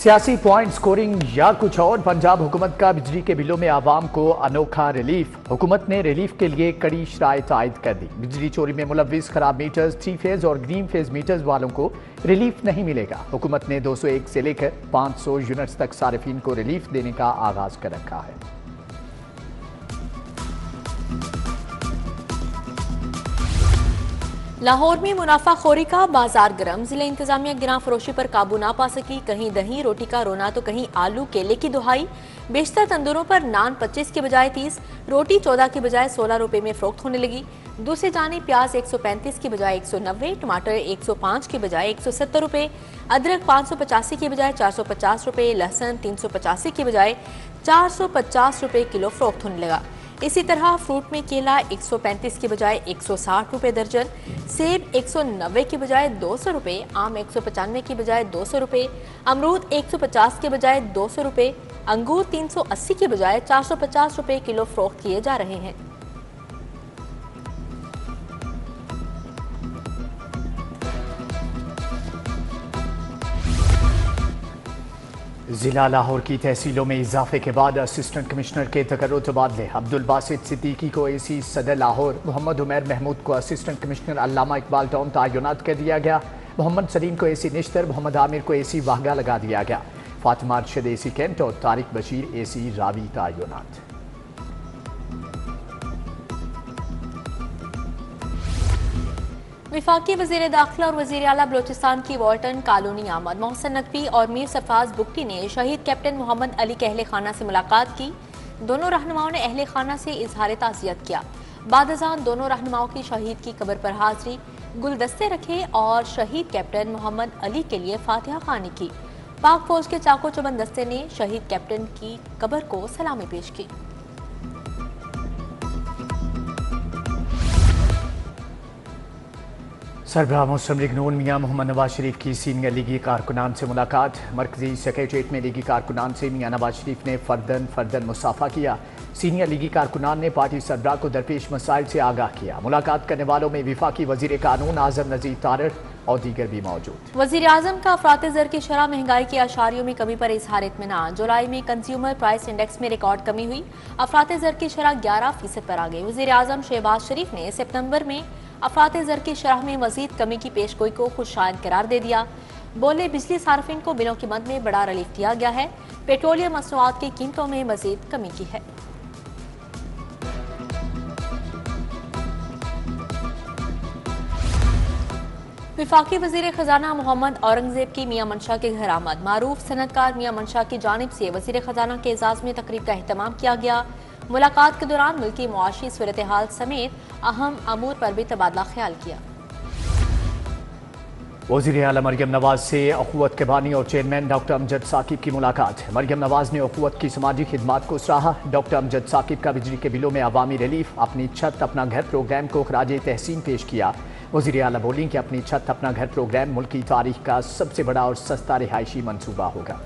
सियासी point scoring या कुछ और, पंजाब हुकूमत का बिजली के बिलों में आवाम को अनोखा रिलीफ। हुकूमत ने रिलीफ के लिए कड़ी शराइत आयद कर दी। बिजली चोरी में मुलव्विस खराब मीटर्स, 3 फेज और ग्रीन फेज मीटर्स वालों को रिलीफ नहीं मिलेगा। हुकूमत ने 201 से लेकर 500 यूनिट्स तक सारिफीन को रिलीफ देने का आगाज कर रखा है। लाहौर में मुनाफाखोरी का बाजार गर्म। जिला इंतजामिया गिरां फरोशी पर काबू ना पा सकी। कहीं दही रोटी का रोना तो कहीं आलू केले की दुहाई। बेशतर तंदूरों पर नान 25 के बजाय 30, रोटी 14 के बजाय 16 रुपए में फरोख्त होने लगी। दूसरी जानिब प्याज 135 की बजाय 190, टमाटर 105 के बजाय 170 रुपए, अदरक 585 के बजाय 450 रुपए, लहसुन 385 के बजाय 450 रुपए किलो फरोख्त होने लगा। इसी तरह फ्रूट में केला 135 के बजाय 160 रुपए दर्जन, सेब 190 के बजाय 200 रुपए, आम 195 के बजाय 200 रुपए, अमरूद 150 के बजाय 200 रुपए, अंगूर 380 के बजाय 450 रुपए किलो फरोख्त किए जा रहे हैं। जिला लाहौर की तहसीलों में इजाफे के बाद असिस्टेंट कमिश्नर के तकर्रुर तबादले। अब्दुल बासित सिद्दीकी को एसी सदर लाहौर, मोहम्मद उमैर महमूद को असिस्टेंट कमिश्नर अल्लामा इकबाल टाउन तयनात कर दिया गया। मोहम्मद सलीम को एसी निश्तर, मोहम्मद आमिर को एसी वाहगा लगा दिया गया। फातिमा अरशद एसी कैंट और तारिक बशीर एसी रावी तयनात। विफाकी वजीर दाखिला और वजीर आला बलोचिस्तान की वाल्टन कॉलोनी आमद। मोहसिन नकवी और मीर सरफराज बुगटी ने शहीद कैप्टन मोहम्मद अली के अहले खाना से मुलाकात की। दोनों रहनुमाओं ने अहले खाना से इजहार ताज़ियत किया। बाद अज़ान दोनों रहनुमाओं की शहीद की कब्र पर हाजिरी, गुलदस्ते रखे और शहीद कैप्टन मोहम्मद अली के लिए फातिहा खानी की। पाक फौज के चाको चबंद दस्ते ने शहीद कैप्टन की कब्र को सलामी पेश की। सरबराह मुस्लिम लीग नून मियां मोहम्मद नवाज शरीफ की सीनियर लीगी कारकुनान से मुलाकात। मरकजी सेक्रेटरीट में लीगी कारकुनान से मियां नवाज शरीफ ने फर्दन मुसाफा किया। सीनियर लीगी कारकुनान ने पार्टी सरबराह को दरपेश मसाइल से आगाह किया। मुलाकात करने वालों में विफाकी वजीर कानून आजम नजीर तारड़ और दीगर भी मौजूद। वजीर आजम का अफरात ज़र की शरह महंगाई की आशारियों में कमी पर इजहार इत्मीनान। जुलाई में कंज्यूमर प्राइस इंडेक्स में रिकॉर्ड कमी हुई। अफरात ज़र की शरह 11% पर आ गई। वजीर आजम शहबाज शरीफ ने सितंबर में अफरात ज़र की शरह में मजीद कमी की पेशगोई को खुशशाइन करार दे दिया। बोले बिजली सार्फिन को बिलों की मद में बड़ा रिलीफ दिया गया है। पेट्रोलियम मसनूआत की कीमतों में मजीद कमी की है। विफाकी वजीर खजाना मोहम्मद औरंगजेब की मियां मंशा के घर आमद। मारूफ सनतकार मियां मंशा की जानिब से वजीर खजाना के एजाज में तकरीब का अहतमाम किया गया। मुलाकात के दौरान मुल्की मुआशी सूरत हाल समेत अहम अमूर पर भी तबादला ख्याल किया। वज़ीर आला मरियम नवाज से अखुवत के बानी और चेयरमैन डॉक्टर अमजद साकिब की मुलाकात। मरियम नवाज ने अखुवत की समाजी खिदमात को सराहा। डॉक्टर अमजद साकिब का बिजली के बिलों में अवामी रिलीफ, अपनी छत अपना घर प्रोग्राम को खराज तहसीन पेश किया। वज़ीर आला बोली कि अपनी छत अपना घर प्रोग्राम मुल्की तारीख का सबसे बड़ा और सस्ता रिहायशी मनसूबा होगा।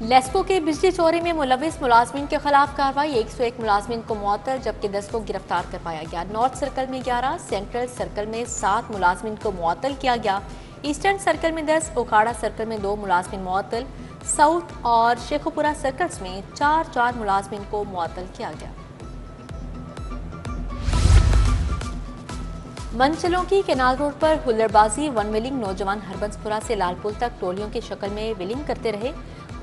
लेस्को के बिजली चोरी में मुलविस मुलाजमिन के खिलाफ कार्रवाई। 101 मुलाजमिन को मुअत्तल जबकि 10 को गिरफ्तार कर पाया गया। नॉर्थ सर्कल में 11, सेंट्रल सर्कल में 7 मुलाजमिन को मुअत्तल किया गया। ईस्टर्न सर्कल में 10, ओकाड़ा सर्कल में 2 मुलाजमिन मुअत्तल, साउथ और शेखुपुरा सर्कल्स में 4 मुलाजमिन को मुअत्तल किया गया। मंचलों की केनाल रोड पर हुल्लड़बाजी वन व्हीलिंग। नौजवान हरबंसपुरा से लालपुल तक टोलियों की शक्ल में व्हीलिंग करते रहे।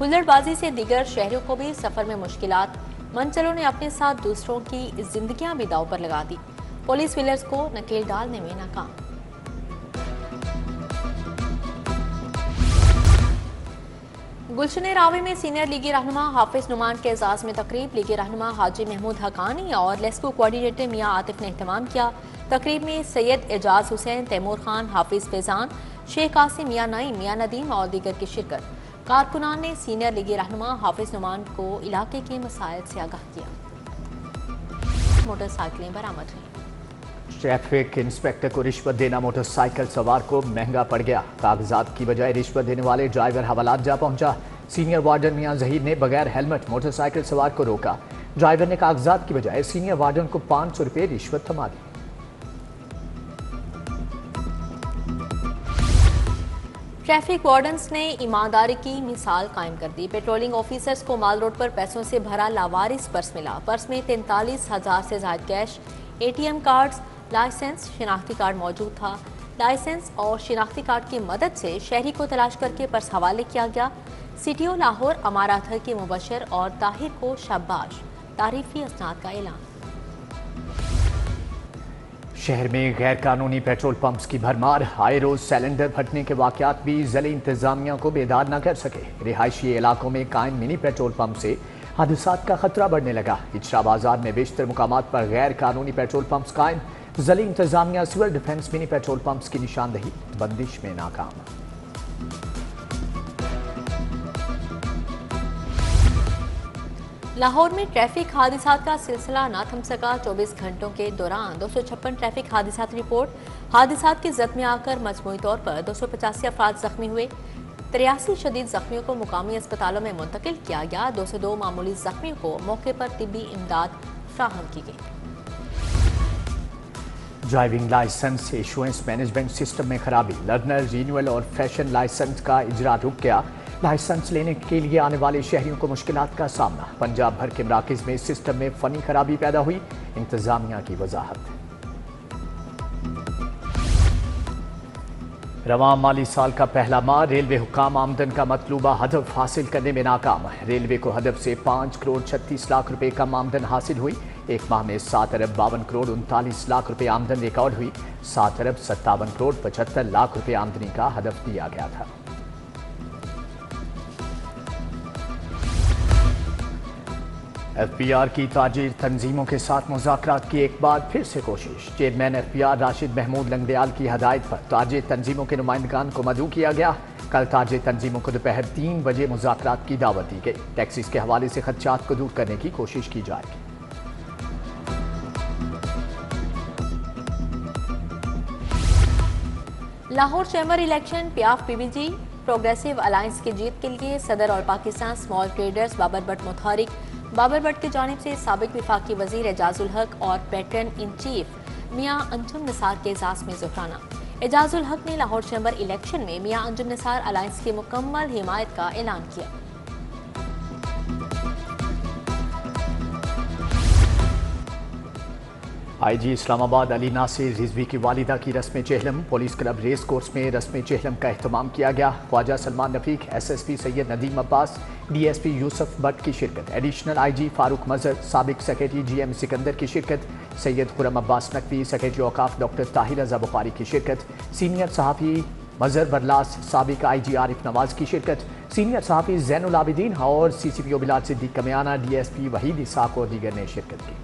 हुल्लड़बाजी से दीगर शहरों को भी सफर में मुश्किलात। मंचलों ने अपने साथ दूसरों की जिंदगियां भी दांव पर लगा दी। पुलिस व्हीलर्स को नकेल डालने में नाकाम। गुलशन रावी में सीनियर लीगी रहनुमा हाफिज नुमान के एजाज में तकरीब। लीगी रहनुमा हाजी महमूद हकानी और लेस्को कोऑर्डिनेटर मियां आतिफ ने एहतमाम किया। तकरीब में सैयद एजाज हुसैन, तैमूर खान, हाफिज फैजान, शेख कासिम, मियां नईम, मियां नदीम और दीगर की शिरकत। कारकुनान ने सीनियर लीगी रहनुमा हाफिज नुमान को इलाके के मसाइल से आगाह किया। मोटरसाइकिलें बरामद हुई। ट्रैफिक इंस्पेक्टर को रिश्वत देना मोटरसाइकिल सवार को महंगा पड़ गया। कागजात की बजाय रिश्वत देने वाले ड्राइवर हवालात जा पहुंचा। सीनियर वार्डन मियां जहीर ने बगैर हेलमेट मोटरसाइकिल सवार को रोका। ड्राइवर ने कागजात की बजाय सीनियर वार्डन को 500 रुपये रिश्वत थमा दी। ट्रैफिक वार्डन्स ने ईमानदारी की मिसाल कायम कर दी। पेट्रोलिंग ऑफिसर्स को माल रोड पर पैसों से भरा लावारिस पर्स मिला। पर्स में 43,000 से ज्यादा कैश, ATM कार्ड्स, लाइसेंस, शिनाख्ती कार्ड मौजूद था। लाइसेंस और शिनाख्ती कार्ड की मदद से शहरी को तलाश करके पर्स हवाले किया गया। CTO लाहौर अमारा अतहर के मुबशर और ताहिर को शाबाश, तारीफी असनाद का ऐलान। शहर में गैर कानूनी पेट्रोल पंप्स की भरमार। आए रोज सिलेंडर फटने के वाकयात भी जिले इंतजामिया को बेदार न कर सके। रिहायशी इलाकों में कायम मिनी पेट्रोल पंप से हादसात का खतरा बढ़ने लगा। इचरा बाजार में बेशतर मुकामात पर गैर कानूनी पेट्रोल पंप्स कायम। जिले इंतजामिया civil defence mini petrol pumps की निशानदही बंदिश में नाकाम। लाहौर में ट्रैफिक हादसात का सिलसिला न थम सका। 24 घंटों के दौरान 256 ट्रैफिक हादसात रिपोर्ट। हादसात की जद में आकर मजमूई तौर पर 285 अफराद जख्मी हुए। 83 शदीद जख्मियों को मुकामी अस्पतालों में मुंतकिल किया गया। 202 मामूली जख्मियों को मौके पर तिब्बी इमदाद फ्राहम की गई। Driving licence issuance management system में खराबी। लर्नर रिन्यूअल और फैशन लाइसेंस का इजरा रुक गया। लाइसेंस लेने के लिए आने वाले शहरियों को मुश्किलात का सामना। पंजाब भर के मराकज में सिस्टम में फनी खराबी पैदा हुई। इंतजामिया की वजाहत। रवां माली साल का पहला माह रेलवे हुकाम आमदन का मतलूबा हदफ हासिल करने में नाकाम। रेलवे को हदफ से 5 करोड़ 36 लाख रुपए कम आमदन हासिल हुई। एक माह में 7 अरब 52 करोड़ 39 लाख रुपए आमदन रिकॉर्ड हुई। 7 अरब 57 करोड़ 75 लाख रुपए आमदनी का हदफ दिया गया था। FPR की ताजिर तंजीमों के साथ मुज़ाकरात की एक बार फिर से कोशिश। चेयरमैन FPR राशिद महमूद लंगदयाल की हदायत पर ताजिर तंजीमों के नुमाइंदगान को मदऊ किया गया। कल ताजिर तंजीमों को दोपहर 3 बजे मुज़ाकरात की दावत दी गई। टैक्सीज के हवाले से खदशात को दूर करने की कोशिश की जाएगी। Lahore chamber election PAF PBG progressive alliance की जीत के लिए सदर और पाकिस्तान स्मॉल ट्रेडर्स बाबर भट्ट मुतहरिक। बाबर भट्ट की जानिब से साबिक विफाकी वजीर एजाजुल हक और पैटर्न इन चीफ मियां अंजुम निसार के एजाज में जुहराना। एजाजुल हक ने लाहौर चैम्बर इलेक्शन में मियां अंजुम निसार अलायंस की मुकम्मल हिमायत का ऐलान किया। IG इस्लामाबाद अली नासिर रिजवी की वालिदा की रस्म चेहलम। पुलिस क्लब रेस कोर्स में रस्म चेहलम का एहतमाम किया गया। ख्वाजा सलमान रफीक, SSP सैयद नदीम अब्बास, DSP यूसुफ भट्ट की शिरकत। एडिशनल IG फारूक मजहर, साबिक सेक्रेटरी GM सिकंदर की शिरकत। सैयद खुरम अब्बास नकवी, सेक्रेटरी औकाफ डॉक्टर ताहिर रजा बुखारी की शिरकत। सीनियर सहाफ़ी मजहर बरलास, साबिक IG आरिफ नवाज की शिरकत। सीनियर सहाफ़ी जैनुल आबिदीन और CCPO बिलाल सिद्दीक कमियाना, DSP वहीद इसाक और दीगर ने शिरकत की।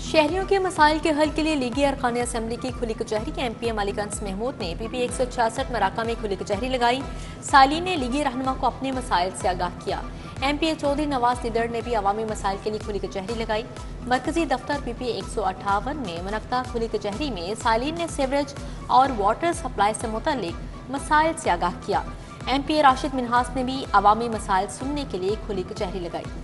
शहरियों के मसाइल के हल के लिए लीगी अरकान असम्बली की खुली कचहरी। MP अली कंस महमूद ने PP 166 मराका में खुली कचहरी लगाई। सालीन ने लीगी रहनुमा को अपने मसाइल से आगाह किया। MPA चौधरी नवाज लिदड़ ने भी अवामी मसाइल के लिए खुली कचहरी लगाई। मरकजी दफ्तर PP 158 में मुनक्का खुली कचहरी में सालीन ने सीवरेज और वाटर सप्लाई से मुतल्लिक मसाइल से आगाह किया। MPA राशिद मिनहास ने भी अवामी मसाइल सुनने के लिए खुली कचहरी लगाई।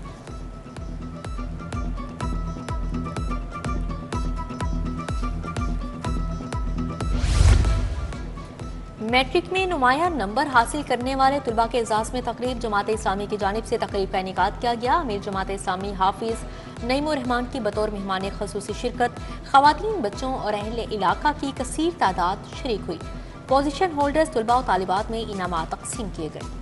मैट्रिक में नुमाया नंबर हासिल करने वाले तुलबा के एजाज में तकरीब। जमात इस्लामी की जानिब से तकरीब का इनेकाद किया गया। अमीर जमात इस्लामी हाफिज नईमुर रहमान की बतौर मेहमान खसूसी शिरकत। खवातीन, बच्चों और अहले इलाका की कसीर तादाद शरीक हुई। पोजीशन होल्डर्स तुलबा और तालिबात में इनामात तकसीम किए गए।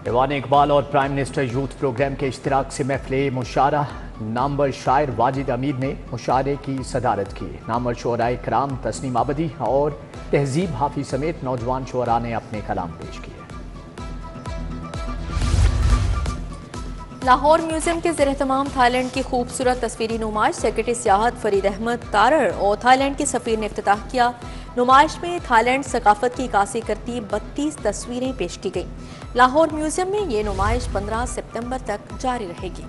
ईवान इकबाल और प्राइम मिनिस्टर यूथ प्रोग्राम के इश्तिराक से महफिल मुशारा। नामवर शायर वाजिद अमीर ने मुशारे की सदारत की। नामवर शुअराए कराम तस्नीम आबदी और तहजीब हाफी समेत नौजवान शुअरा ने अपने कलाम पेश किए। लाहौर म्यूजियम के ज़ेर तमाम थाईलैंड की खूबसूरत तस्वीरी नुमाइश सेक्रेटरी सियाहत फरीद अहमद तारर और थाईलैंड के सफ़ीर ने इफ्तिताह किया। नुमाइश में थाईलैंड सकाफत की इक्कासी करती 32 तस्वीरें पेश की गई। लाहौर म्यूजियम में ये नुमाइश 15 सितंबर तक जारी रहेगी।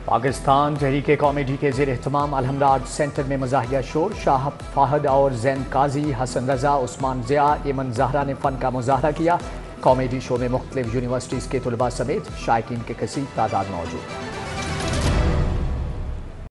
पाकिस्तान तहरीक कॉमेडी के ज़ेर एहतमाम अलहमरा आर्ट सेंटर में मज़ाहिया शोर। शाह फाहद और जैन काजी, हसन रजा, उस्मान ज़िया, एमन ज़हरा ने फ़न का मुज़ाहरा किया। कॉमेडी शो में मुख्तलिफ यूनिवर्सिटीज़ के तलबा समेत शायकीन के कसीर तादाद मौजूद।